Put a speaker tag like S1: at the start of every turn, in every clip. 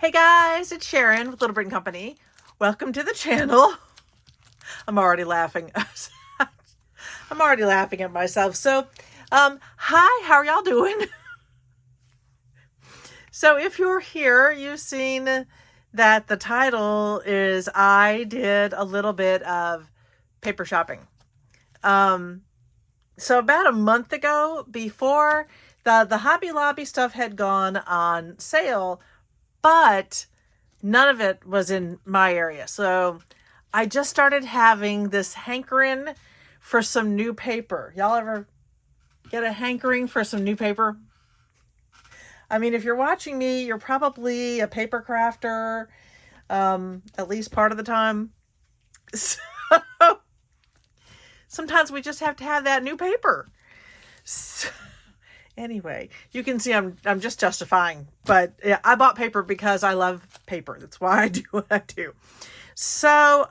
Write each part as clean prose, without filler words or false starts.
S1: Hey guys, it's Sharon with Little Britain Company. Welcome to the channel. I'm already laughing. I'm already laughing at myself. So, hi, how are y'all doing? So if you're here, you've seen that the title is I did a little bit of paper shopping. So about a month ago, before the Hobby Lobby stuff had gone on sale, but none of it was in my area. So I just started having this hankering for some new paper. Y'all ever get a hankering for some new paper? I mean, if you're watching me, you're probably a paper crafter, at least part of the time. So sometimes we just have to have that new paper. So, anyway, you can see I'm just justifying, but yeah, I bought paper because I love paper. That's why I do what I do. So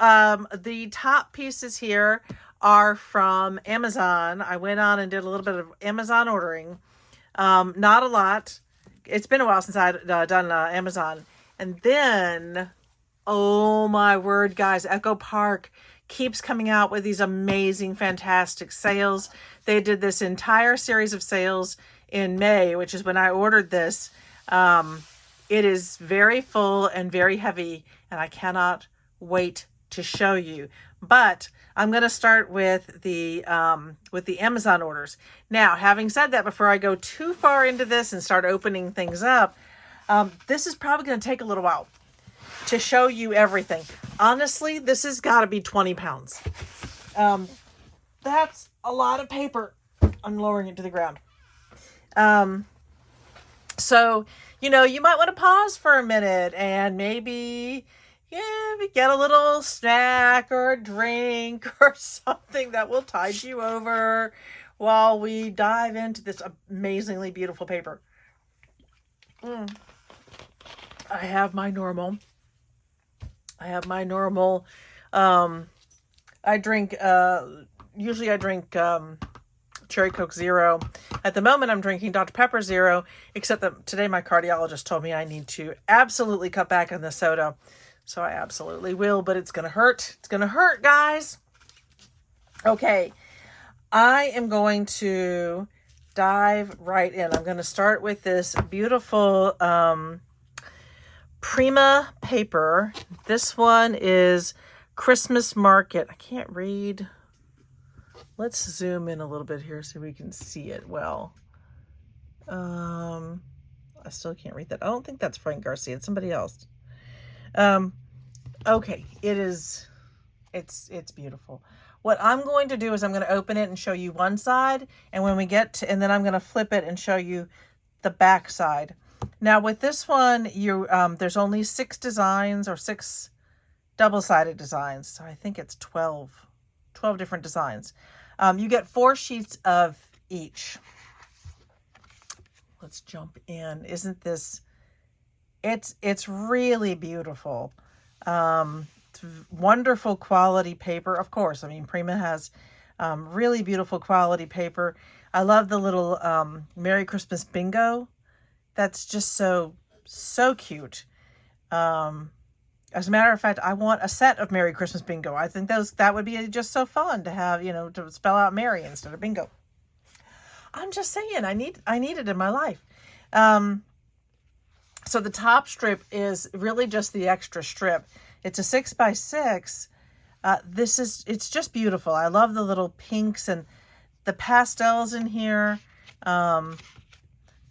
S1: the top pieces here are from Amazon. I went on and did a little bit of Amazon ordering. Not a lot. It's been a while since I'd done Amazon. And then, oh my word, guys, Echo Park keeps coming out with these amazing, fantastic sales. They did this entire series of sales in May, which is when I ordered this. It is very full and very heavy, and I cannot wait to show you. But I'm going to start with the Amazon orders. Now, having said that, before I go too far into this and start opening things up, this is probably going to take a little while to show you everything. Honestly, this has got to be 20 pounds. That's a lot of paper. I'm lowering it to the ground. So, you know, you might want to pause for a minute and maybe get a little snack or a drink or something that will tide you over while we dive into this amazingly beautiful paper. I have my normal. I drink, usually I drink Cherry Coke Zero. At the moment, I'm drinking Dr. Pepper Zero, except that today my cardiologist told me I need to absolutely cut back on the soda. So I absolutely will, but it's going to hurt. It's going to hurt, guys. Okay, I am going to dive right in. I'm going to start with this beautiful Prima paper. This one is Christmas Market. I can't read. Let's zoom in a little bit here so we can see it well. I still can't read that. I don't think that's Frank Garcia. It's somebody else. Okay, it's beautiful. What I'm going to do is I'm going to open it and show you one side, and when we get to, and then I'm going to flip it and show you the back side. Now with this one, there's only 6 designs or 6 double-sided designs. So I think it's 12 different designs. You get 4 sheets of each. Let's jump in. Isn't this, it's really beautiful. It's wonderful quality paper. Of course, I mean, Prima has really beautiful quality paper. I love the little Merry Christmas bingo. That's just so cute. As a matter of fact, I want a set of Merry Christmas bingo. I think that would be just so fun to have, you know, to spell out Merry instead of bingo. I'm just saying, I need it in my life. So the top strip is really just the extra strip. It's a 6x6. It's just beautiful. I love the little pinks and the pastels in here.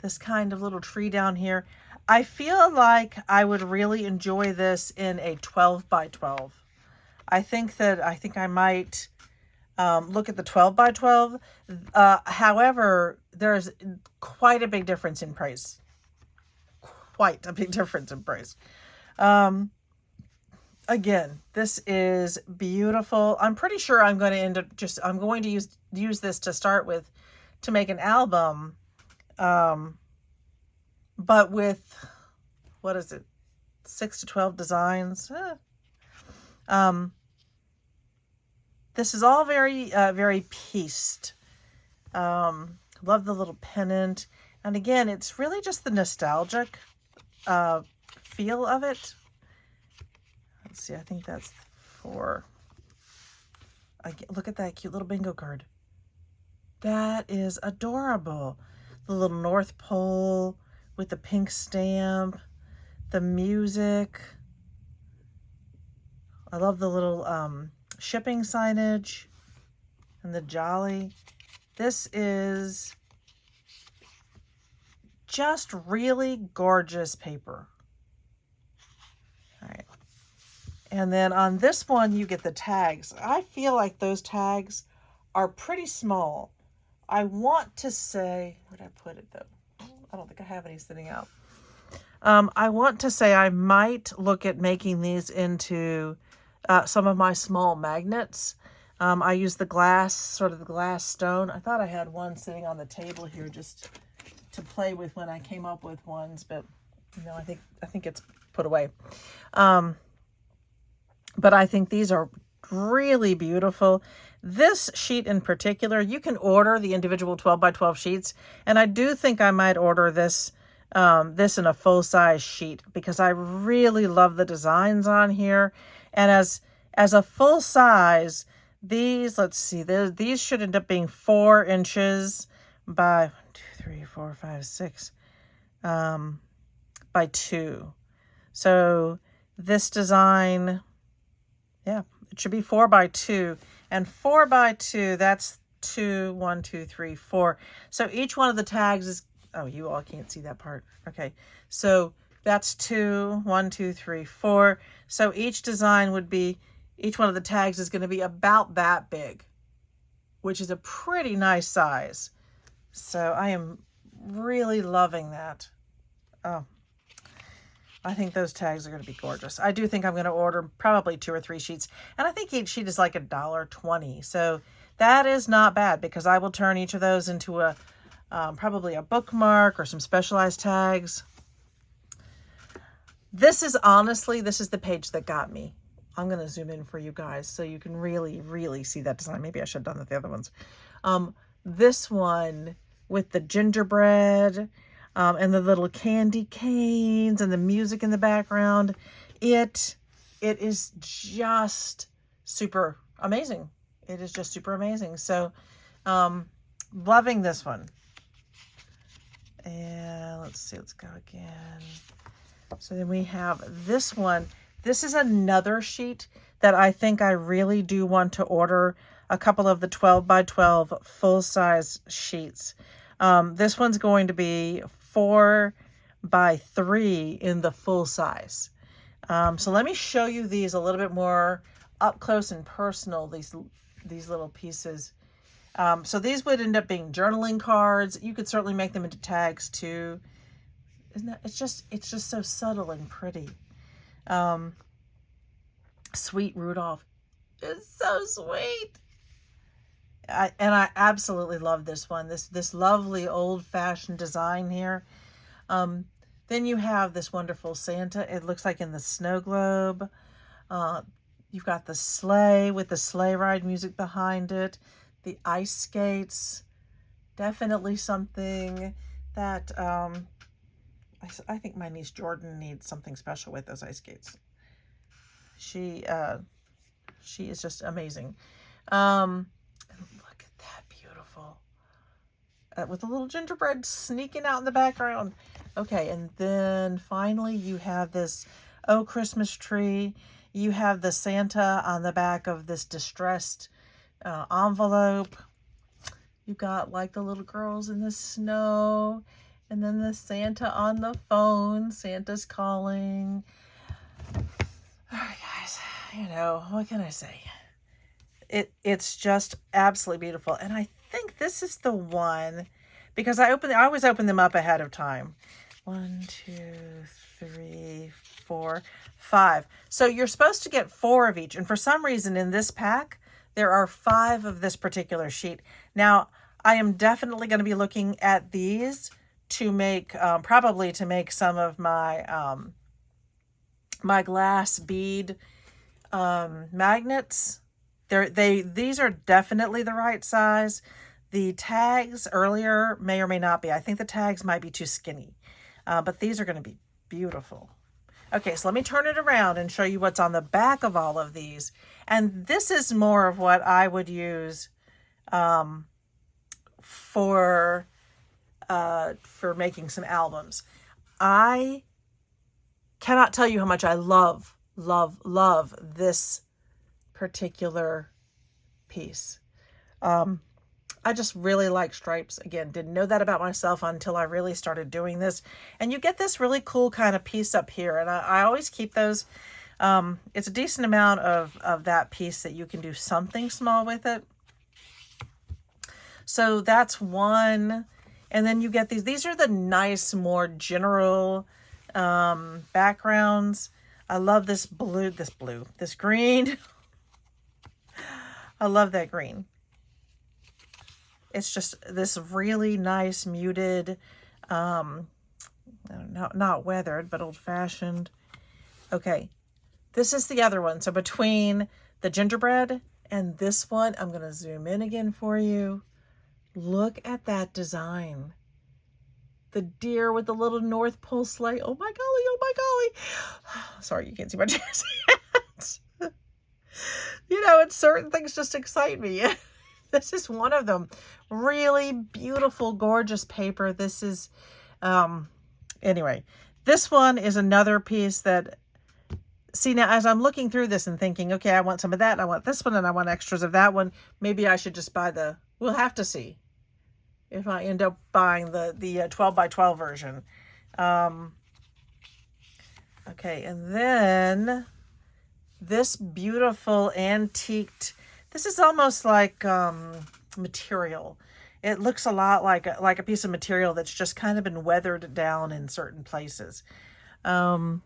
S1: This kind of little tree down here. I feel like I would really enjoy this in a 12x12. I think I might look at the 12x12. However, there's quite a big difference in price. Quite a big difference in price. Again, this is beautiful. I'm pretty sure I'm going to end up I'm going to use this to start with to make an album. But with, what is it? 6 to 12 designs. This is all very, very pieced. Love the little pennant. And again, it's really just the nostalgic feel of it. Let's see, I think that's 4. Look at that cute little bingo card. That is adorable. The little North Pole with the pink stamp, the music. I love the little shipping signage and the jolly. This is just really gorgeous paper. All right. And then on this one, you get the tags. I feel like those tags are pretty small. I want to say, where'd I put it though? I don't think I have any sitting out. I want to say I might look at making these into some of my small magnets. I use the glass, sort of the glass stone. I thought I had one sitting on the table here just to play with when I came up with ones, but you know, I think it's put away. But I think these are really beautiful. This sheet in particular, you can order the individual 12 by 12 sheets, and I do think I might order this in a full-size sheet because I really love the designs on here. And as a full size, these, let's see, these should end up being 4 inches by 1, 2, 3, 4, 5, 6 by 2. So this design, yeah, it should be 4 by 2. And 4 by 2, that's 2, 1, 2, 3, 4. So each one of the tags is, oh, you all can't see that part. Okay, so that's 2, 1, 2, 3, 4. So each design would be, each one of the tags is going to be about that big, which is a pretty nice size. So I am really loving that. Oh, I think those tags are going to be gorgeous. I do think I'm going to order probably 2 or 3 sheets. And I think each sheet is like $1.20. So that is not bad because I will turn each of those into a probably a bookmark or some specialized tags. This is honestly, this is the page that got me. I'm going to zoom in for you guys so you can really, really see that design. Maybe I should have done the other ones. This one with the gingerbread and the little candy canes and the music in the background. It is just super amazing. It is just super amazing. So loving this one. And let's see, let's go again. So then we have this one. This is another sheet that I think I really do want to order a couple of the 12 by 12 full-size sheets. This one's going to be 4 by 3 in the full size. So let me show you these a little bit more up close and personal, these little pieces. So these would end up being journaling cards. You could certainly make them into tags too. Isn't that, it's just so subtle and pretty. Sweet Rudolph is so sweet. I absolutely love this one. This lovely old-fashioned design here. Then you have this wonderful Santa. It looks like in the snow globe. You've got the sleigh with the sleigh ride music behind it. The ice skates. Definitely something that I think my niece Jordan needs something special with those ice skates. She is just amazing. Look at that, beautiful. With a little gingerbread sneaking out in the background. Okay, and then finally you have this Christmas tree. You have the Santa on the back of this distressed envelope. You got like the little girls in the snow. And then the Santa on the phone. Santa's calling. All right, guys. You know, what can I say? It's just absolutely beautiful. And I think this is the one, because I always open them up ahead of time. 1, 2, 3, 4, 5. So you're supposed to get 4 of each. And for some reason in this pack, there are 5 of this particular sheet. Now, I am definitely going to be looking at these to make, probably to make some of my, my glass bead magnets. These are definitely the right size. The tags earlier may or may not be. I think the tags might be too skinny, but these are going to be beautiful. Okay, so let me turn it around and show you what's on the back of all of these. And this is more of what I would use for making some albums. I cannot tell you how much I love this particular piece. I just really like stripes. Again, didn't know that about myself until I really started doing this. And you get this really cool kind of piece up here. And I always keep those. It's a decent amount of that piece that you can do something small with it. So that's one. And then you get these. These are the nice, more general backgrounds. I love this green. I love that green. It's just this really nice muted, not weathered, but old-fashioned. Okay, this is the other one. So between the gingerbread and this one, I'm going to zoom in again for you. Look at that design. The deer with the little North Pole sleigh. Oh my golly, oh my golly. Sorry, you can't see my hands. You know, and certain things just excite me. This is one of them. Really beautiful, gorgeous paper. This is, anyway, this one is another piece that, see now, as I'm looking through this and thinking, okay, I want some of that, and I want this one, and I want extras of that one. Maybe I should just buy we'll have to see if I end up buying the 12 by 12 version. Okay, and then this beautiful antiqued, this is almost like material. It looks a lot like a piece of material that's just kind of been weathered down in certain places. And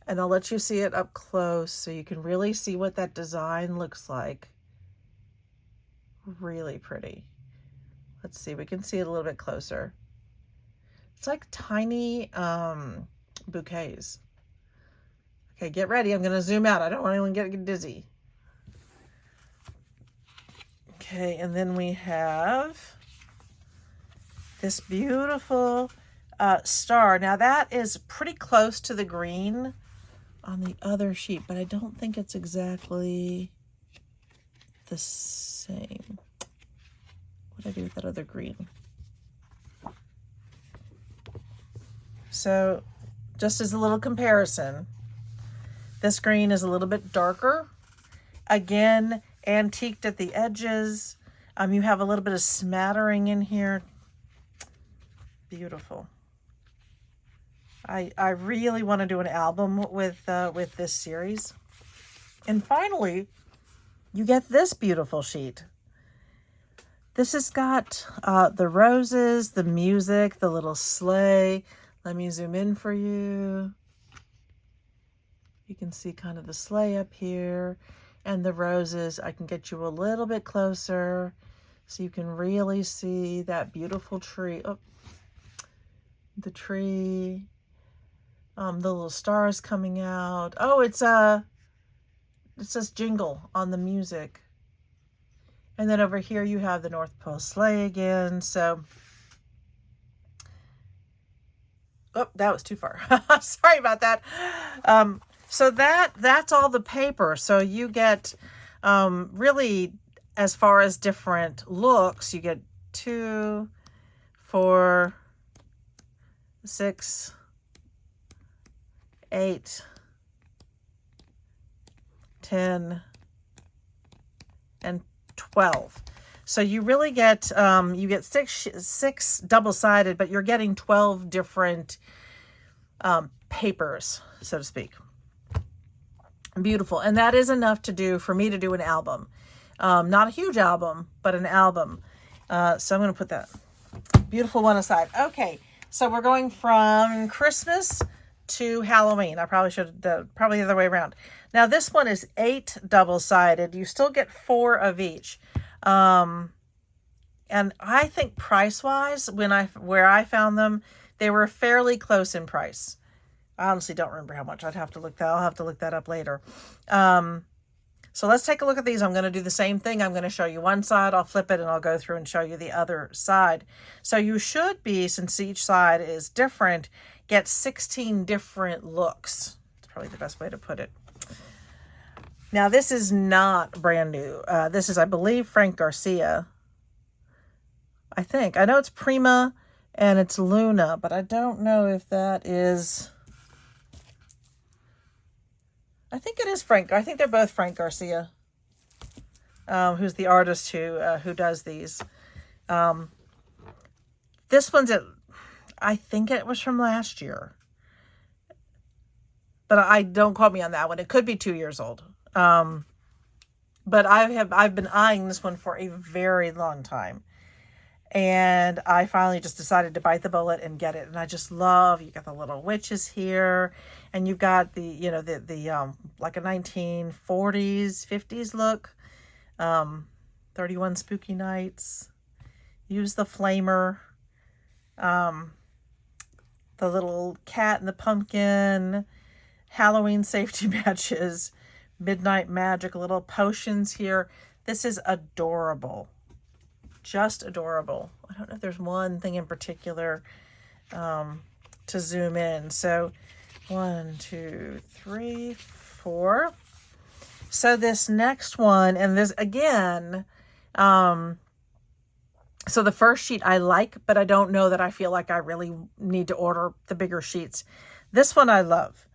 S1: I'll let you see it up close so you can really see what that design looks like. Really pretty. Let's see, we can see it a little bit closer. It's like tiny bouquets. Okay, get ready. I'm going to zoom out. I don't want anyone to get dizzy. Okay, and then we have this beautiful star. Now that is pretty close to the green on the other sheet, but I don't think it's exactly the same. What did I do with that other green? So just as a little comparison, this green is a little bit darker. Again, antiqued at the edges. You have a little bit of smattering in here. Beautiful. I really want to do an album with this series. And finally, you get this beautiful sheet. This has got the roses, the music, the little sleigh. Let me zoom in for you. You can see kind of the sleigh up here and the roses. I can get you a little bit closer so you can really see that beautiful tree. Oh, the tree, the little stars coming out. Oh, it says jingle on the music. And then over here you have the North Pole sleigh again. So, oh, that was too far. Sorry about that. So that's all the paper. So you get really, as far as different looks, you get 2, 4, 6, 8, 10, and 12. So you really get you get six double-sided, but you're getting 12 different papers, so to speak. Beautiful. And that is enough for me to do an album. Not a huge album, but an album. So I'm going to put that beautiful one aside. Okay, so we're going from Christmas to Halloween. I probably should probably the other way around. Now this one is 8 double-sided. You still get 4 of each. And I think price-wise, where I found them, they were fairly close in price. I honestly don't remember how much. I'll have to look that up later. So let's take a look at these. I'm going to do the same thing. I'm going to show you one side, I'll flip it, and I'll go through and show you the other side. So you should be, since each side is different, get 16 different looks. It's probably the best way to put it. Now, this is not brand new. This is, I believe, Frank Garcia. I think. I know it's Prima and it's Luna, but I don't know if that is... I think it is Frank. I think they're both Frank Garcia, who's the artist who does these. This one's I think it was from last year, but I don't quote me on that one. It could be 2 years old. But I've been eyeing this one for a very long time, and I finally just decided to bite the bullet and get it. And I just love, you got the little witches here, and you've got the, you know, the like a 1940s, 50s look. 31 Spooky Nights. Use the flamer. The little cat and the pumpkin. Halloween safety matches. Midnight magic. Little potions here. This is adorable. Just adorable. I don't know if there's one thing in particular to zoom in. So 1, 2, 3, 4. So this next one, and this again, so the first sheet I like, but I don't know that I feel like I really need to order the bigger sheets. This one I love.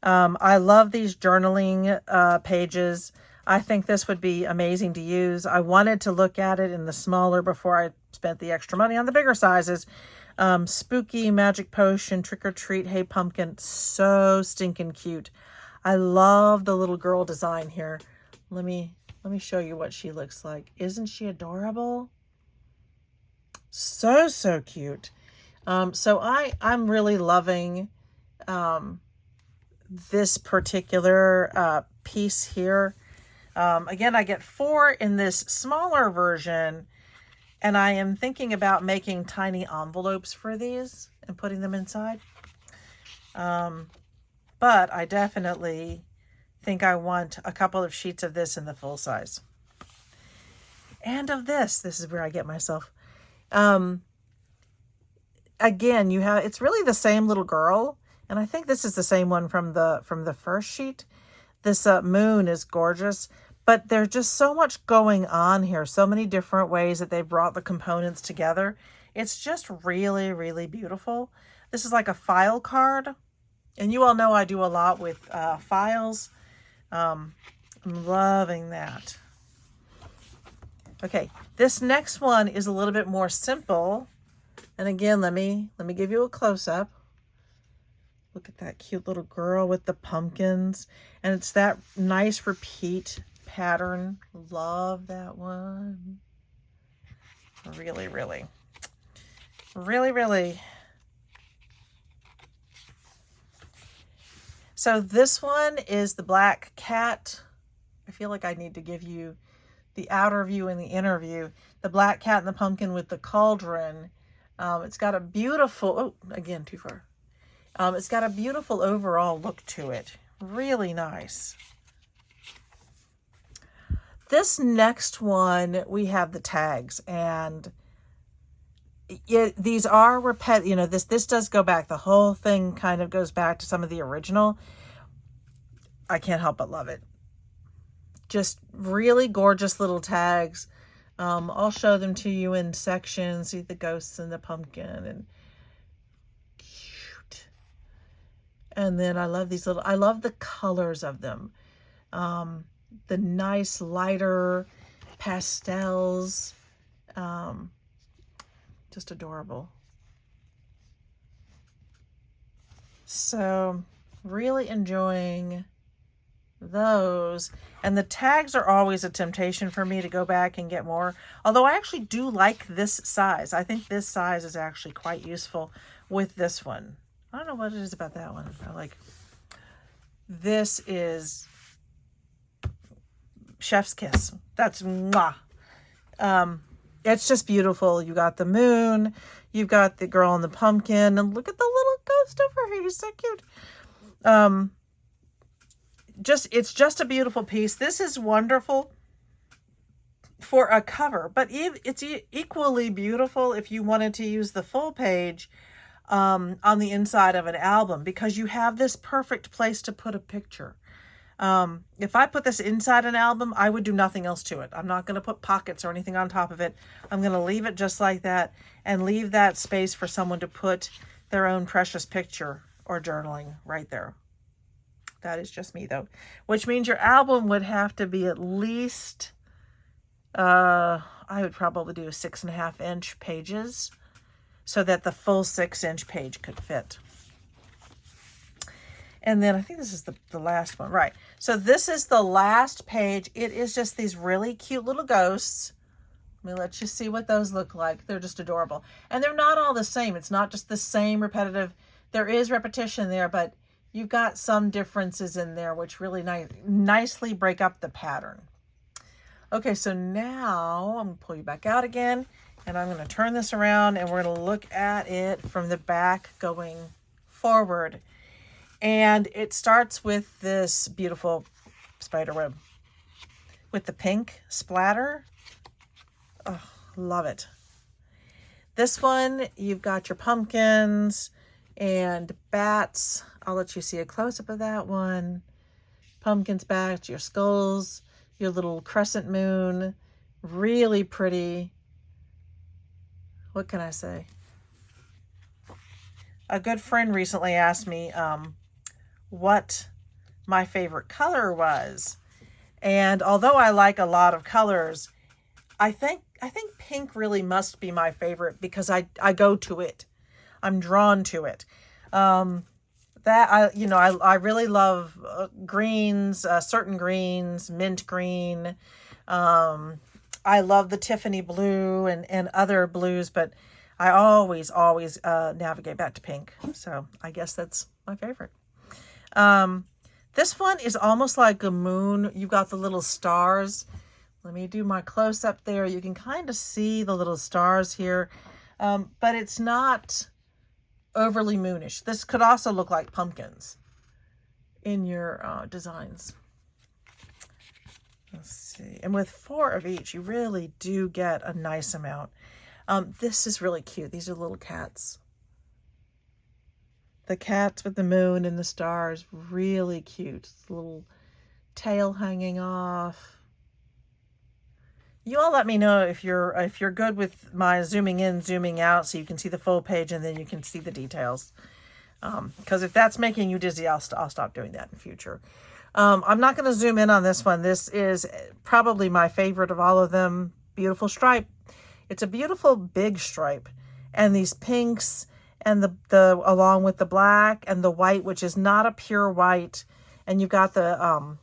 S1: I love these journaling pages. I think this would be amazing to use. I wanted to look at it in the smaller before I spent the extra money on the bigger sizes. Spooky, magic potion, trick or treat, hey pumpkin. So stinking cute. I love the little girl design here. Let me show you what she looks like. Isn't she adorable? So cute. So I'm really loving this particular piece here. Again, I get 4 in this smaller version, and I am thinking about making tiny envelopes for these and putting them inside. But I definitely think I want a couple of sheets of this in the full size. And of this. This is where I get myself. Again, it's really the same little girl, and I think this is the same one from the first sheet. This moon is gorgeous, but there's just so much going on here. So many different ways that they brought the components together. It's just really, really beautiful. This is like a file card, and you all know I do a lot with files. I'm loving that. Okay, this next one is a little bit more simple. And again, let me give you a close-up. Look at that cute little girl with the pumpkins. And it's that nice repeat pattern. Love that one. Really, really. Really, really. So this one is the black cat. I feel like I need to give you the outer view and the inner view. The black cat and the pumpkin with the cauldron. It's got a beautiful, oh, again, too far. It's got a beautiful overall look to it. Really nice. This next one, we have the tags, and these are this does go back. The whole thing kind of goes back to some of the original. I can't help but love it. Just really gorgeous little tags. I'll show them to you in sections. See the ghosts and the pumpkin, and cute. And then I love these I love the colors of them. The nice lighter pastels. Just adorable. So really enjoying those. And the tags are always a temptation for me to go back and get more. Although I actually do like this size. I think this size is actually quite useful with this one. I don't know what it is about that one. I like this is chef's kiss. That's mwah. It's just beautiful. You got the moon, you've got the girl and the pumpkin, and look at the little ghost over here. He's so cute. it's just a beautiful piece. This is wonderful for a cover, but it's equally beautiful if you wanted to use the full page on the inside of an album, because you have this perfect place to put a picture. If I put this inside an album, I would do nothing else to it. I'm not going to put pockets or anything on top of it. I'm going to leave it just like that and leave that space for someone to put their own precious picture or journaling right there. That is just me though, which means your album would have to be at least, I would probably do 6.5 inch pages so that the full 6-inch page could fit. And then I think this is the last one, right? So this is the last page. It is just these really cute little ghosts. Let me let you see what those look like. They're just adorable. And they're not all the same. It's not just the same repetitive. There is repetition there, but you've got some differences in there which really nicely break up the pattern. Okay, so now I'm going to pull you back out again, and I'm going to turn this around, and we're going to look at it from the back going forward. And it starts with this beautiful spider web with the pink splatter. Oh, love it. This one, you've got your pumpkins and bats. I'll let you see a close-up of that one. Pumpkins, bats, your skulls, your little crescent moon. Really pretty. What can I say? A good friend recently asked me what my favorite color was. And although I like a lot of colors, I think pink really must be my favorite because I go to it. I'm drawn to it. I really love greens, certain greens, mint green. I love the Tiffany blue and other blues, but I always navigate back to pink. So I guess that's my favorite. This one is almost like a moon. You've got the little stars. Let me do my close up there. You can kind of see the little stars here, but it's not overly moonish. This could also look like pumpkins in your designs. Let's see. And with 4 of each, you really do get a nice amount. This is really cute. These are little cats. The cats with the moon and the stars, really cute. Little tail hanging off. You all let me know if you're good with my zooming in, zooming out, so you can see the full page and then you can see the details. Because if that's making you dizzy, I'll stop doing that in future. I'm not going to zoom in on this one. This is probably my favorite of all of them. Beautiful stripe. It's a beautiful big stripe, and these pinks and the along with the black and the white, which is not a pure white, and you've got the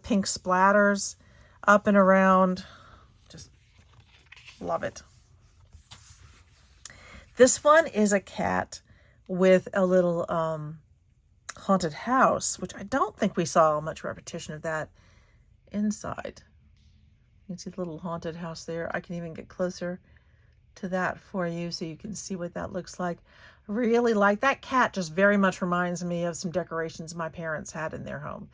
S1: pink splatters up and around. Just love it. This one is a cat with a little haunted house, which I don't think we saw much repetition of that inside. You can see the little haunted house there. I can even get closer to that for you so you can see what that looks like. Really like that cat. Just very much reminds me of some decorations my parents had in their home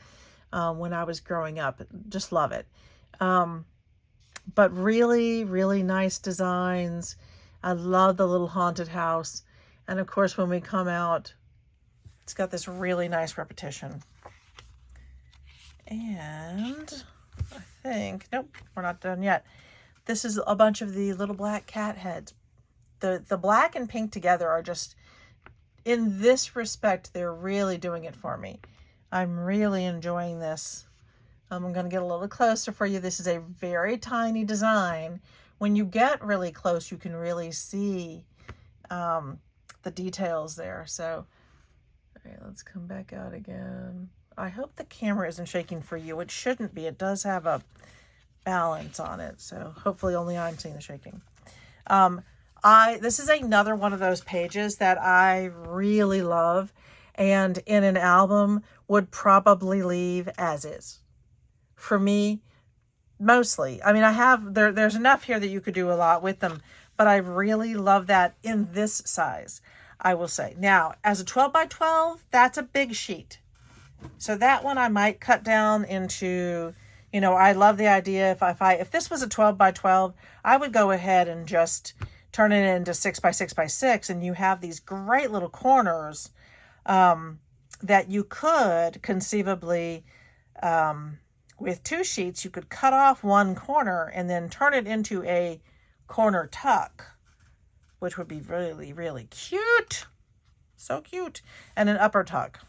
S1: when I was growing up. Just love it. But really, really nice designs. I love the little haunted house. And of course, when we come out, it's got this really nice repetition. And I think, nope, we're not done yet. This is a bunch of the little black cat heads. The black and pink together are just, in this respect, they're really doing it for me. I'm really enjoying this. I'm going to get a little closer for you. This is a very tiny design. When you get really close, you can really see the details there. So, all right, let's come back out again. I hope the camera isn't shaking for you. It shouldn't be. It does have a balance on it. So hopefully only I'm seeing the shaking. This is another one of those pages that I really love, and in an album would probably leave as is. For me, mostly. I mean, there's enough here that you could do a lot with them, but I really love that in this size, I will say. Now, as a 12 by 12, that's a big sheet. So that one I might cut down into, you know, I love the idea. If this was a 12 by 12, I would go ahead and just turn it into 6 by 6 by 6, and you have these great little corners that you could conceivably, with 2 sheets, you could cut off one corner and then turn it into a corner tuck, which would be really, really cute. So cute. And an upper tuck.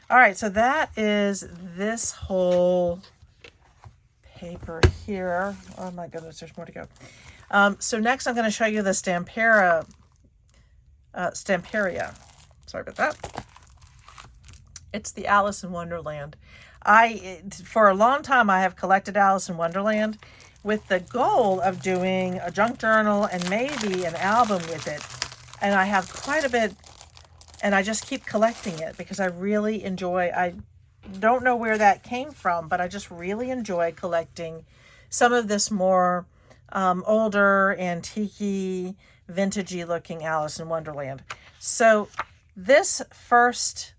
S1: All right, so that is this whole paper here. Oh my goodness, there's more to go. So next I'm going to show you the Stamperia. Sorry about that. It's the Alice in Wonderland. For a long time, I have collected Alice in Wonderland with the goal of doing a junk journal and maybe an album with it. And I have quite a bit, and I just keep collecting it because I really enjoy, I don't know where that came from, but I just really enjoy collecting some of this more older, antique-y, vintagey looking Alice in Wonderland. So this first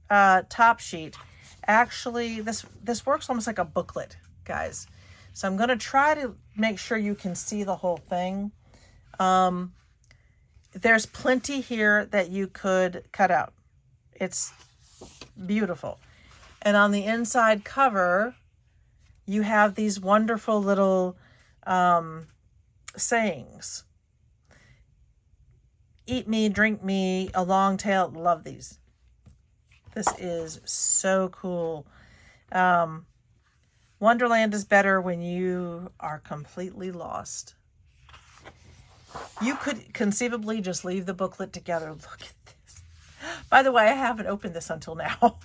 S1: top sheet, actually, this works almost like a booklet, guys. So I'm going to try to make sure you can see the whole thing. There's plenty here that you could cut out. It's beautiful. And on the inside cover, you have these wonderful little sayings. Eat me, drink me, a long tail. Love these. This is so cool. Wonderland is better when you are completely lost. You could conceivably just leave the booklet together. Look at this. By the way, I haven't opened this until now.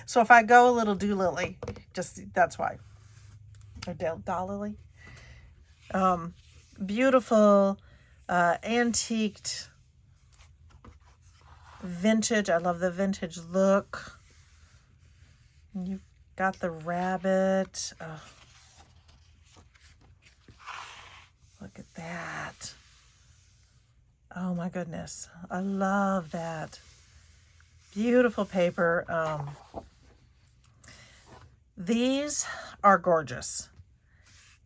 S1: So if I go a little doolily, just that's why. Or dollily. Beautiful, antiqued, vintage. I love the vintage look. You've got the rabbit. Oh. Look at that. Oh my goodness. I love that. Beautiful paper. These are gorgeous.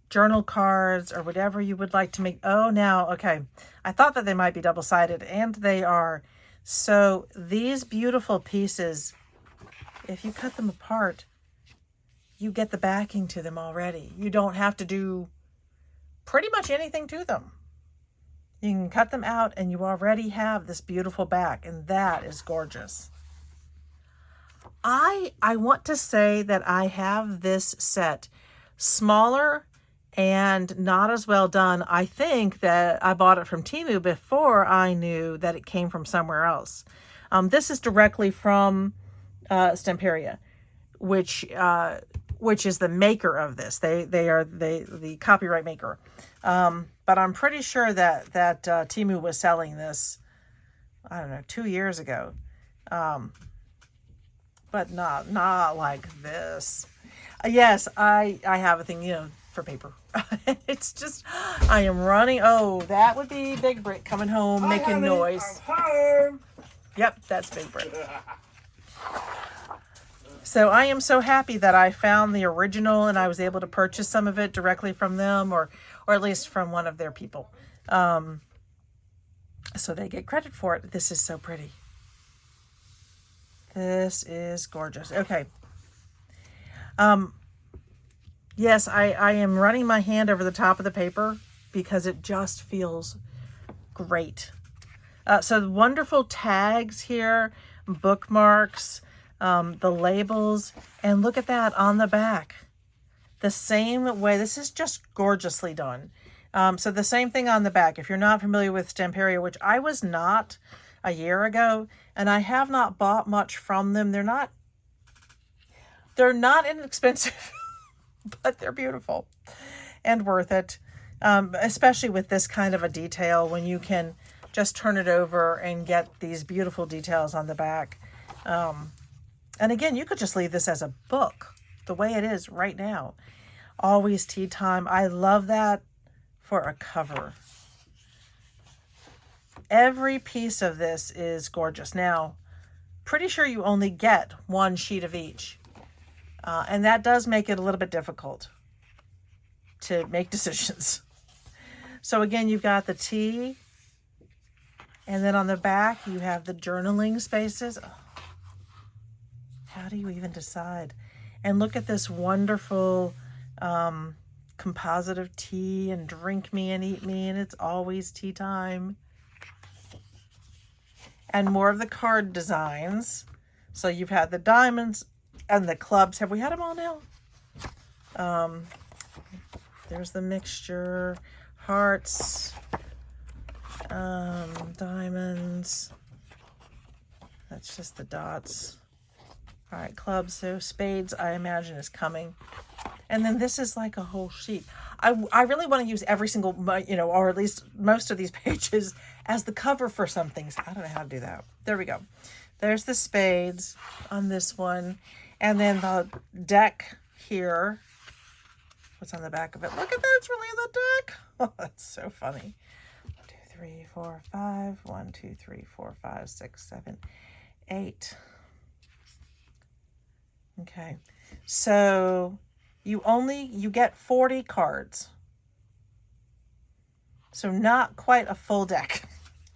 S1: Journal cards or whatever you would like to make. Oh, now, okay. I thought that they might be double-sided, and they are. So these beautiful pieces, if you cut them apart, you get the backing to them already. You don't have to do pretty much anything to them. You can cut them out and you already have this beautiful back, and that is gorgeous. I want to say that I have this set smaller and not as well done. I think that I bought it from Temu before I knew that it came from somewhere else. This is directly from Stamperia, which is the maker of this. They are the copyright maker. But I'm pretty sure that Temu was selling this, I don't know, 2 years ago. But not like this. Yes, I have a thing, you know, for paper. It's just, I am running. Oh, that would be Big Brick coming home, making noise.
S2: I'm home.
S1: Yep, that's Big Brick. So I am so happy that I found the original and I was able to purchase some of it directly from them, or at least from one of their people. So they get credit for it. This is so pretty. This is gorgeous. Okay. Yes, I am running my hand over the top of the paper because it just feels great. So wonderful tags here, bookmarks, the labels, and look at that on the back. The same way, this is just gorgeously done. So the same thing on the back. If you're not familiar with Stamperia, which I was not a year ago, and I have not bought much from them. They're not inexpensive, but they're beautiful and worth it. Especially with this kind of a detail, when you can just turn it over and get these beautiful details on the back. And again, you could just leave this as a book the way it is right now. Always tea time. I love that for a cover. Every piece of this is gorgeous. Now, pretty sure you only get one sheet of each. And that does make it a little bit difficult to make decisions. So again, you've got the T, and then on the back, you have the journaling spaces. Oh, how do you even decide? And look at this wonderful composite of tea and drink me and eat me, and it's always tea time. And more of the card designs. So you've had the diamonds and the clubs. Have we had them all now? There's the mixture, hearts, diamonds. That's just the dots. All right, clubs. So spades, I imagine, is coming. And then this is like a whole sheet. I really want to use every single, or at least most of these pages as the cover for some things. I don't know how to do that. There we go. There's the spades on this one. And then the deck here. What's on the back of it? Look at that. It's really the deck. Oh, that's so funny. 1, 2, 3, 4, 5. 1, 2, 3, 4, 5, 6, 7, 8. Okay. So you get 40 cards. So not quite a full deck.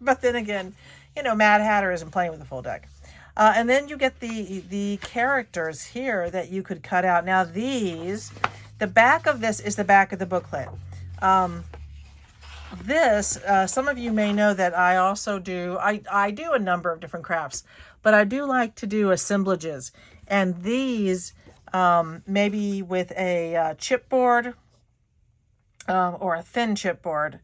S1: But then again, Mad Hatter isn't playing with a full deck. And then you get the characters here that you could cut out. Now these, the back of this is the back of the booklet. Some of you may know that I also do, I do a number of different crafts, but I do like to do assemblages. And these, maybe with a chipboard or a thin chipboard,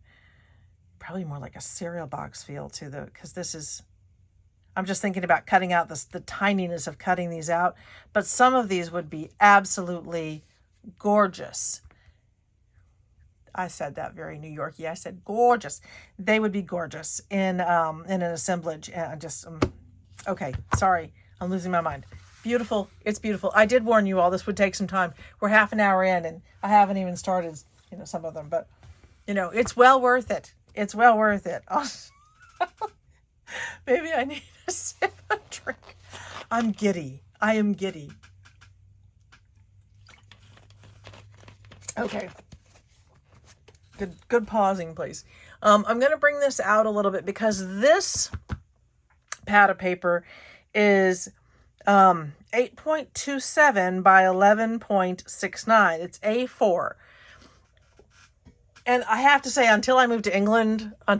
S1: probably more like a cereal box feel to because this is, I'm just thinking about cutting out the tininess of cutting these out, but some of these would be absolutely gorgeous. I said that very New Yorkie. I said gorgeous. They would be gorgeous in an assemblage. And okay, sorry, I'm losing my mind. Beautiful. It's beautiful. I did warn you all this would take some time. We're half an hour in and I haven't even started, some of them, but it's well worth it. It's well worth it. Maybe I need a sip of drink. I'm giddy. I am giddy. Okay. Good pausing, please. I'm going to bring this out a little bit because this pad of paper is 8.27 by 11.69. It's A4. And I have to say, until I lived in England, I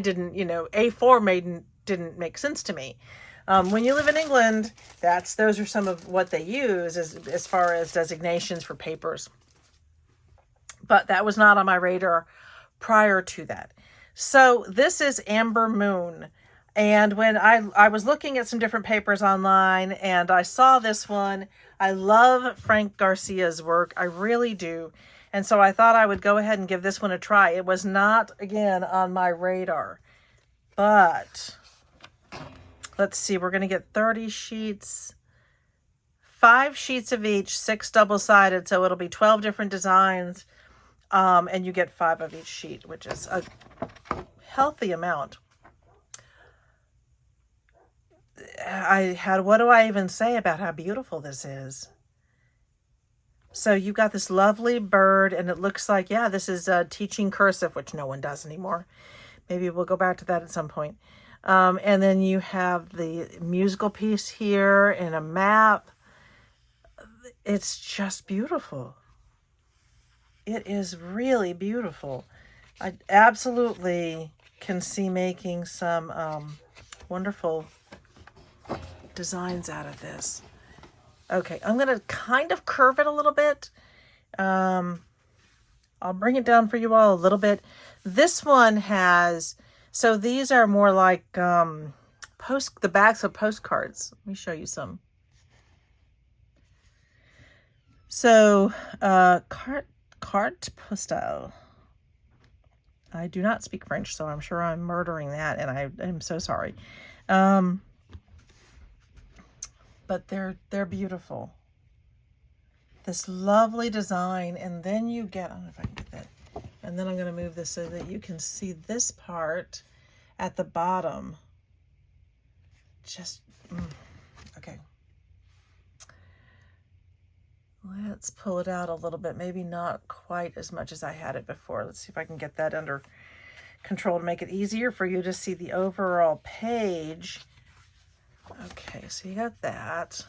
S1: didn't, A4 didn't make sense to me. When you live in England, those are some of what they use as far as designations for papers. But that was not on my radar prior to that. So this is Amber Moon. And when I was looking at some different papers online and I saw this one, I love Frank Garcia's work. I really do. And so I thought I would go ahead and give this one a try. It was not, again, on my radar. But let's see, we're going to get 30 sheets, 5 sheets of each, 6 double-sided. So it'll be 12 different designs. And you get 5 of each sheet, which is a healthy amount. What do I even say about how beautiful this is? So you've got this lovely bird, and it looks like, this is teaching cursive, which no one does anymore. Maybe we'll go back to that at some point. And then you have the musical piece here and a map. It's just beautiful. It is really beautiful. I absolutely can see making some wonderful designs out of this. Okay, I'm going to kind of curve it a little bit. I'll bring it down for you all a little bit. This one has, so these are more like the backs of postcards. Let me show you some. So, carte postale. I do not speak French, so I'm sure I'm murdering that, and I'm so sorry. But they're beautiful. This lovely design, and then you get, I don't know if I can get that, and then I'm going to move this so that you can see this part at the bottom. Just Okay. Let's pull it out a little bit. Maybe not quite as much as I had it before. Let's see if I can get that under control to make it easier for you to see the overall page. Okay, so you got that.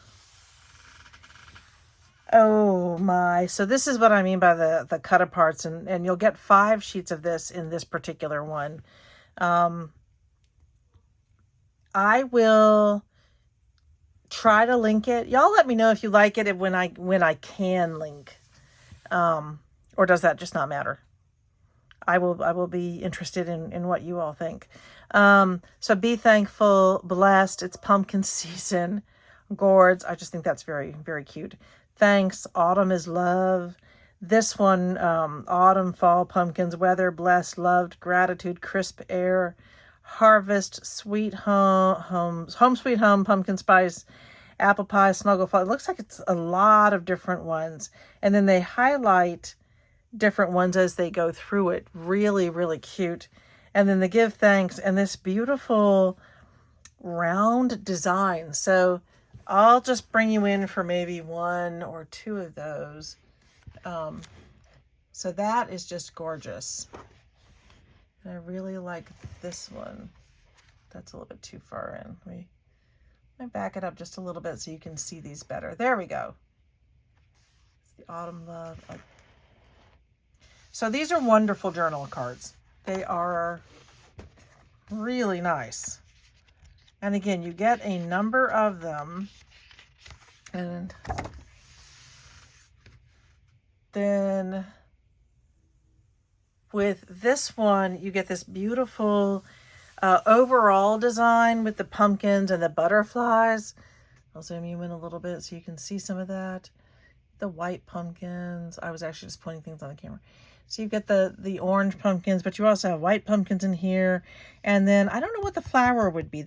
S1: Oh my, so this is what I mean by the cut aparts, and you'll get 5 sheets of this in this particular one. I will try to link it. Y'all let me know if you like it when I can link. Or does that just not matter? I will be interested in what you all think. So be thankful, blessed. It's pumpkin season. Gourds. I just think that's very, very cute. Thanks. Autumn is love. This one, autumn, fall, pumpkins, weather, blessed, loved, gratitude, crisp air, harvest, sweet home, sweet home, pumpkin spice, apple pie, snuggle fall. It looks like it's a lot of different ones. And then they highlight different ones as they go through it. Really, really cute. And then the give thanks and this beautiful round design. So I'll just bring you in for maybe 1 or 2 of those. So that is just gorgeous. And I really like this one. That's a little bit too far in. Let me back it up just a little bit so you can see these better. There we go. It's the autumn love. So these are wonderful journal cards. They are really nice. And again, you get a number of them. And then with this one, you get this beautiful overall design with the pumpkins and the butterflies. I'll zoom you in a little bit so you can see some of that. The white pumpkins. I was actually just pointing things on the camera. So you get the orange pumpkins, but you also have white pumpkins in here. And then I don't know what the flower would be.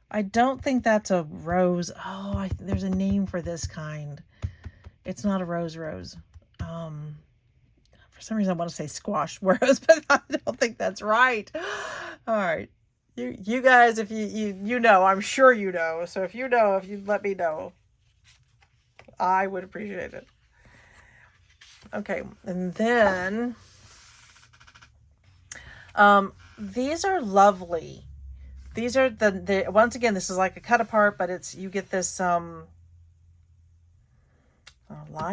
S1: I don't think that's a rose. Oh, there's a name for this kind. It's not a rose. For some reason I want to say squash rose, but I don't think that's right. All right. You guys, if you know, I'm sure you know. So if you know, if you let me know, I would appreciate it. Okay, and then these are lovely. These are the once again, this is like a cut apart, but you get this line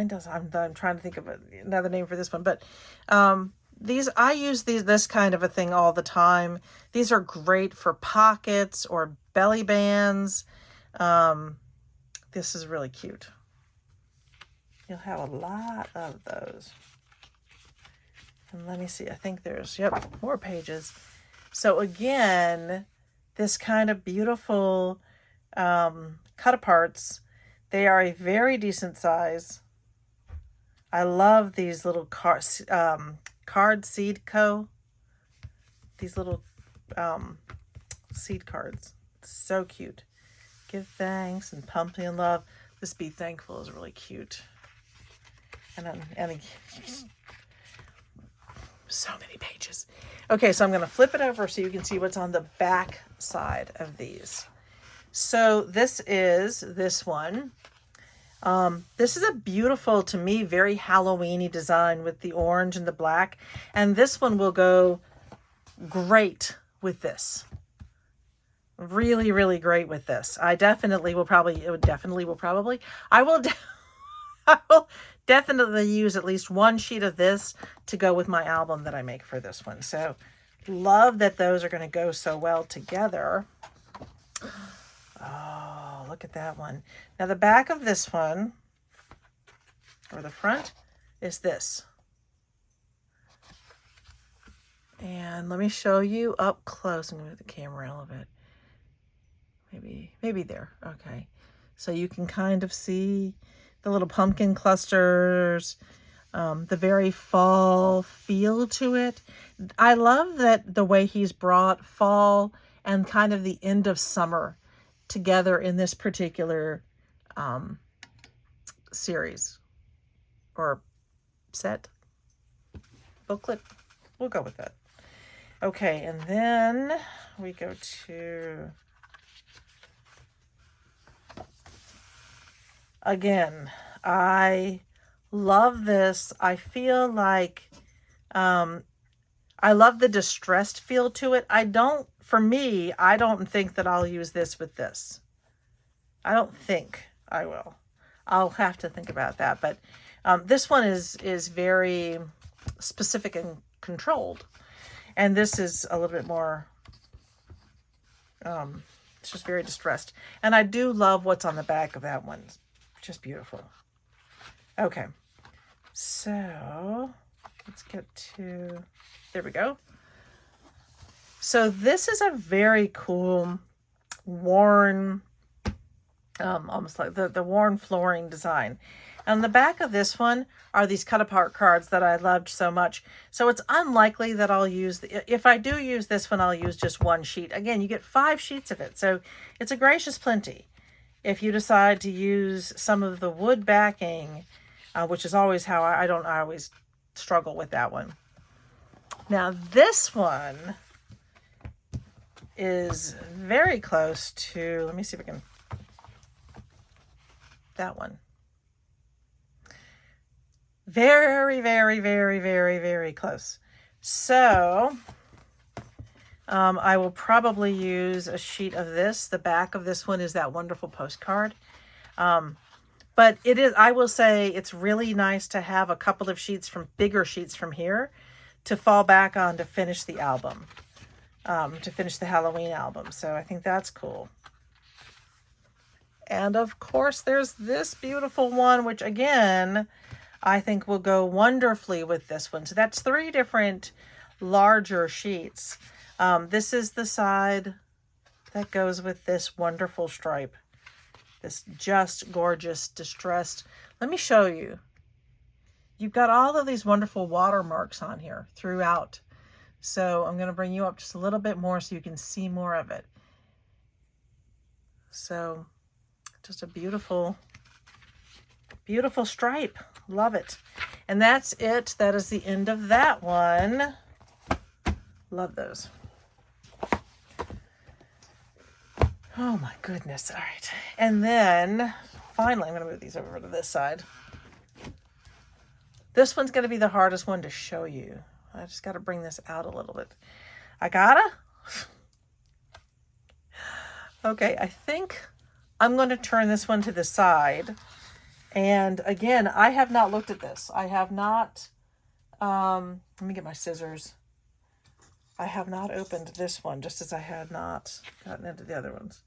S1: does. I'm trying to think of another name for this one, but I use this kind of a thing all the time. These are great for pockets or belly bands. This is really cute. You'll have a lot of those. And let me see. I think there's more pages. So again, this kind of beautiful cut aparts. They are a very decent size. I love these little card seed co. These little seed cards. So cute. Give thanks and pumpkin love. This be thankful is really cute. And so many pages. Okay, so I'm going to flip it over so you can see what's on the back side of these. So this is this one. This is a beautiful, to me, very Halloween-y design with the orange and the black. And this one will go great with this. Really, really great with this. I will definitely use at least 1 sheet of this to go with my album that I make for this one. So love that those are going to go so well together. Oh, look at that one. Now the back of this one, or the front, is this. And let me show you up close. I'm going to move the camera a little bit. Maybe there. Okay. So you can kind of see the little pumpkin clusters, the very fall feel to it. I love that the way he's brought fall and kind of the end of summer together in this particular series or set, booklet. We'll go with that. Okay, and then we go to Again, I love this. I feel like I love the distressed feel to it. For me, I don't think that I'll use this with this. I don't think I will. I'll have to think about that. But this one is very specific and controlled. And this is a little bit more, it's just very distressed. And I do love what's on the back of that one. It's just beautiful. Okay. So let's get to, there we go. So this is a very cool worn, almost like the worn flooring design. On the back of this one are these cut apart cards that I loved so much. So it's unlikely that I'll use, if I do use this one, I'll use just one sheet. Again, you get 5 sheets of it. So it's a gracious plenty. If you decide to use some of the wood backing, which is always how I always struggle with that one. Now this one is very close to, let me see if I can, that one. Very, very, very, very, very close. So I will probably use a sheet of this. The back of this one is that wonderful postcard. But it is, I will say it's really nice to have a couple of sheets from, bigger sheets from here to fall back on to finish the album, to finish the Halloween album. So I think that's cool. And of course there's this beautiful one, which again, I think will go wonderfully with this one. So that's 3 different larger sheets. This is the side that goes with this wonderful stripe. This just gorgeous distressed. Let me show you. You've got all of these wonderful watermarks on here throughout. So I'm going to bring you up just a little bit more so you can see more of it. So just a beautiful, beautiful stripe. Love it. And that's it. That is the end of that one. Love those. Oh my goodness. All right. And then finally, I'm going to move these over to this side. This one's going to be the hardest one to show you. I just got to bring this out a little bit. I gotta? Okay. I think I'm going to turn this one to the side. And again, I have not looked at this. I have not, let me get my scissors. I have not opened this one, just as I had not gotten into the other ones.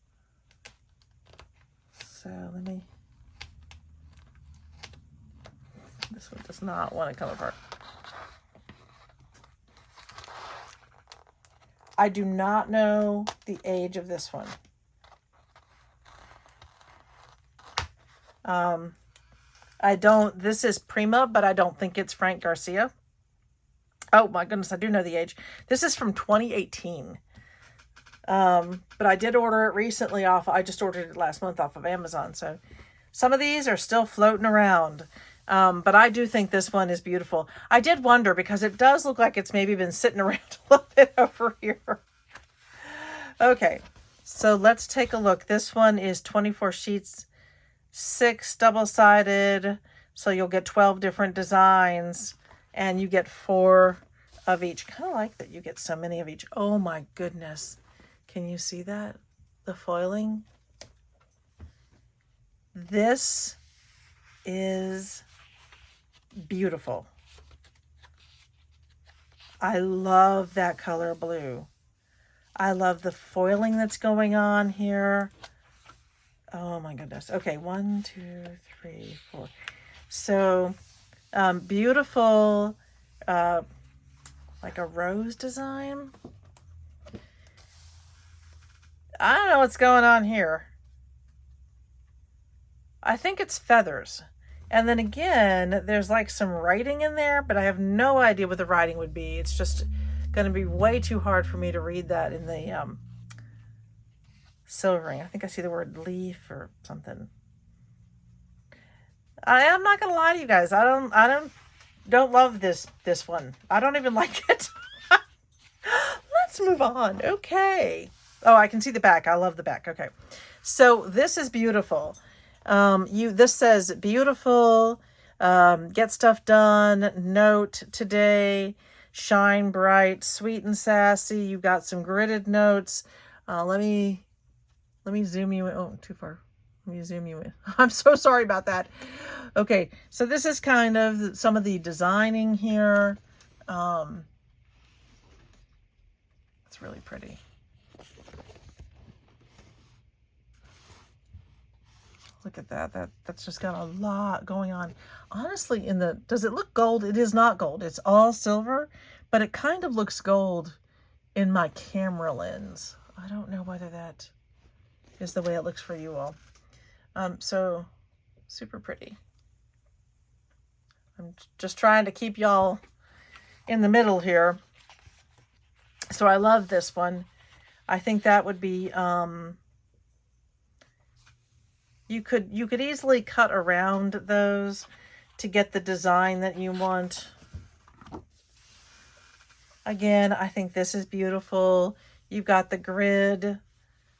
S1: So let me, this one does not want to come apart. I do not know the age of this one. This is Prima, but I don't think it's Frank Garcia. Oh my goodness, I do know the age. This is from 2018. But I did order it recently I just ordered it last month off of Amazon. So some of these are still floating around. But I do think this one is beautiful. I did wonder because it does look like it's maybe been sitting around a little bit over here. Okay, so let's take a look. This one is 24 sheets, 6 double-sided. So you'll get 12 different designs and you get 4 of each. Kind of like that you get so many of each. Oh my goodness. Can you see that? The foiling. This is beautiful. I love that color blue. I love the foiling that's going on here. Oh my goodness. Okay, 1, 2, 3, 4. So beautiful, like a rose design. I don't know what's going on here. I think it's feathers. And then again, there's like some writing in there, but I have no idea what the writing would be. It's just going to be way too hard for me to read that in the silvering. I think I see the word leaf or something. I am not going to lie to you guys. I don't love this one. I don't even like it. Let's move on. Okay. Oh, I can see the back. I love the back. Okay. So this is beautiful. This says beautiful, get stuff done, note today, shine bright, sweet and sassy. You've got some gridded notes. Let me zoom you in. Oh, too far. Let me zoom you in. I'm so sorry about that. Okay, so this is kind of some of the designing here. It's really pretty. Look at that. That's just got a lot going on. Honestly, does it look gold? It is not gold. It's all silver, but it kind of looks gold in my camera lens. I don't know whether that is the way it looks for you all. So super pretty. I'm just trying to keep y'all in the middle here. So I love this one. I think that would be, you could easily cut around those to get the design that you want. Again, I think this is beautiful. You've got the grid,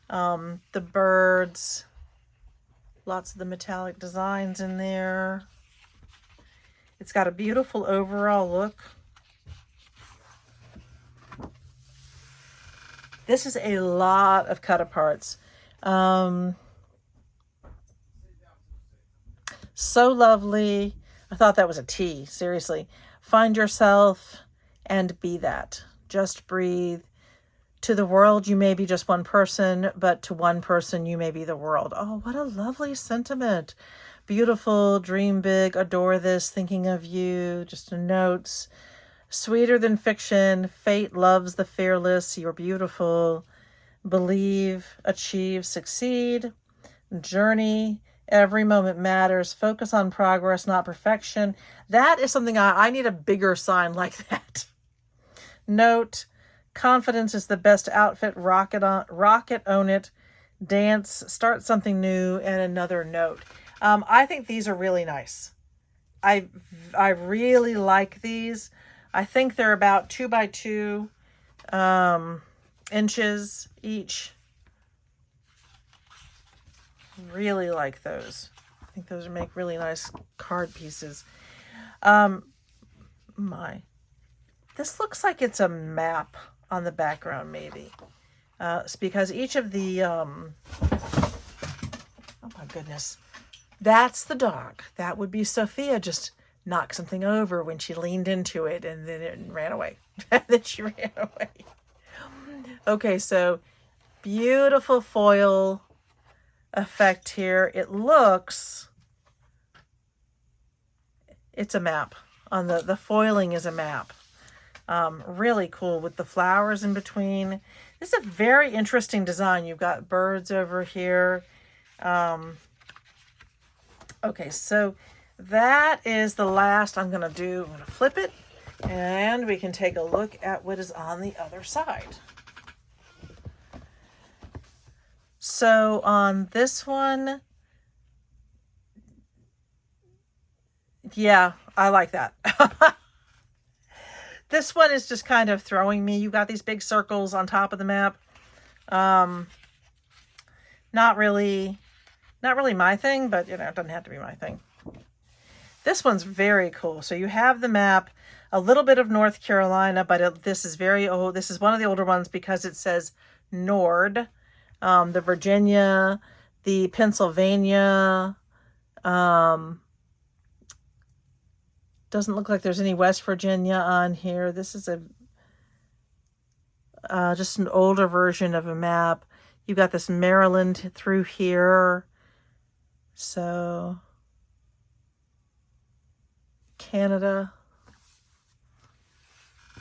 S1: the birds, lots of the metallic designs in there. It's got a beautiful overall look. This is a lot of cut aparts. So lovely. I thought that was a T, seriously. Find yourself and be that. Just breathe. To the world, you may be just one person, but to one person, you may be the world. Oh, what a lovely sentiment. Beautiful, dream big, adore this, thinking of you, just notes. Sweeter than fiction, fate loves the fearless, you're beautiful. Believe, achieve, succeed. Journey, every moment matters. Focus on progress, not perfection. That is something I need a bigger sign like that. Note, confidence is the best outfit. Rocket, own it. Dance, start something new, and another note. I think these are really nice. I really like these. I think they're about 2 by 2 inches each. Really like those. I think those make really nice card pieces. This looks like it's a map on the background, maybe. It's because each of the, oh my goodness. That's the dog. That would be Sophia just knocked something over when she leaned into it and then it ran away. Then she ran away. Okay, so beautiful foil effect here. It looks, it's a map. On the foiling is a map. Really cool with the flowers in between. This is a very interesting design. You've got birds over here. Okay, so that is the last I'm going to do. I'm going to flip it and we can take a look at what is on the other side. So on this one, yeah, I like that. This one is just kind of throwing me. You got these big circles on top of the map. Not really my thing, but you know, it doesn't have to be my thing. This one's very cool. So you have the map, a little bit of North Carolina, but this is very old. This is one of the older ones because it says Nord. The Virginia, the Pennsylvania, doesn't look like there's any West Virginia on here. This is just an older version of a map. You've got this Maryland through here. So Canada.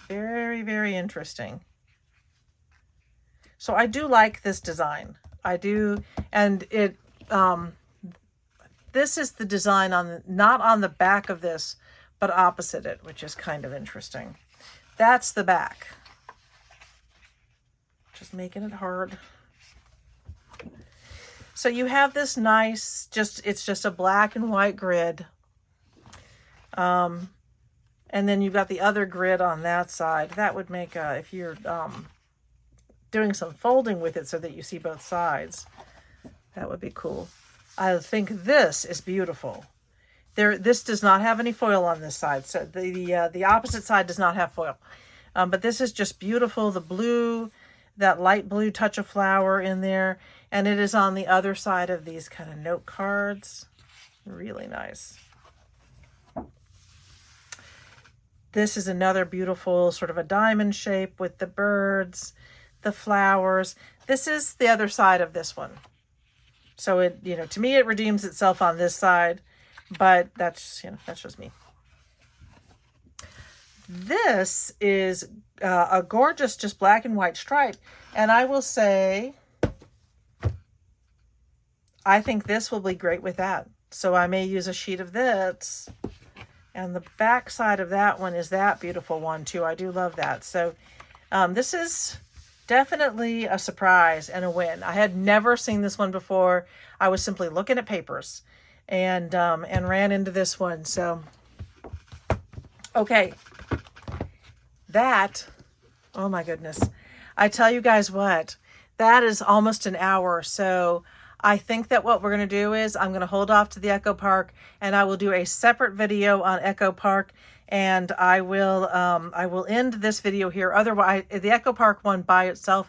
S1: Very, very interesting. So I do like this design. I do. And it, this is the design not on the back of this, but opposite it, which is kind of interesting. That's the back. Just making it hard. So you have this nice, it's just a black and white grid. And then you've got the other grid on that side. That would make, if you're doing some folding with it so that you see both sides, that would be cool. I think this is beautiful. This does not have any foil on this side. So the opposite side does not have foil. But this is just beautiful. The blue, that light blue touch of flower in there. And it is on the other side of these kind of note cards. Really nice. This is another beautiful sort of a diamond shape with the birds, the flowers. This is the other side of this one. So it, you know, to me, it redeems itself on this side, but that's, you know, that's just me. This is a gorgeous, just black and white stripe. And I will say, I think this will be great with that. So I may use a sheet of this. And the back side of that one is that beautiful one too. I do love that. So this is definitely a surprise and a win. I had never seen this one before. I was simply looking at papers and ran into this one. So, okay. That, oh my goodness. I tell you guys what, that is almost an hour. So I think that what we're going to do is I'm going to hold off to the Echo Park, and I will do a separate video on Echo Park, and I will end this video here. Otherwise, the Echo Park one by itself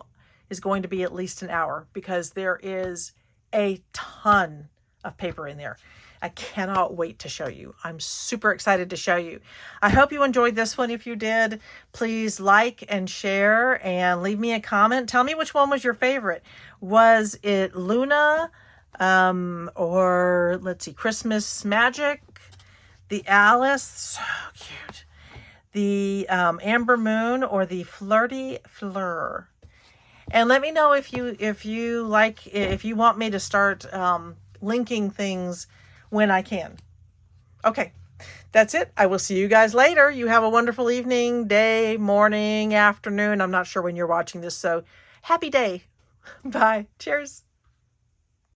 S1: is going to be at least an hour because there is a ton of paper in there. I cannot wait to show you. I'm super excited to show you. I hope you enjoyed this one. If you did, please like and share and leave me a comment. Tell me which one was your favorite. Was it Luna or let's see, Christmas Magic, the Alice, so cute, the Amber Moon, or the Flirty Fleur? And let me know if you want me to start linking things when I can. Okay, that's it. I will see you guys later. You have a wonderful evening, day, morning, afternoon. I'm not sure when you're watching this, so happy day. Bye. Cheers.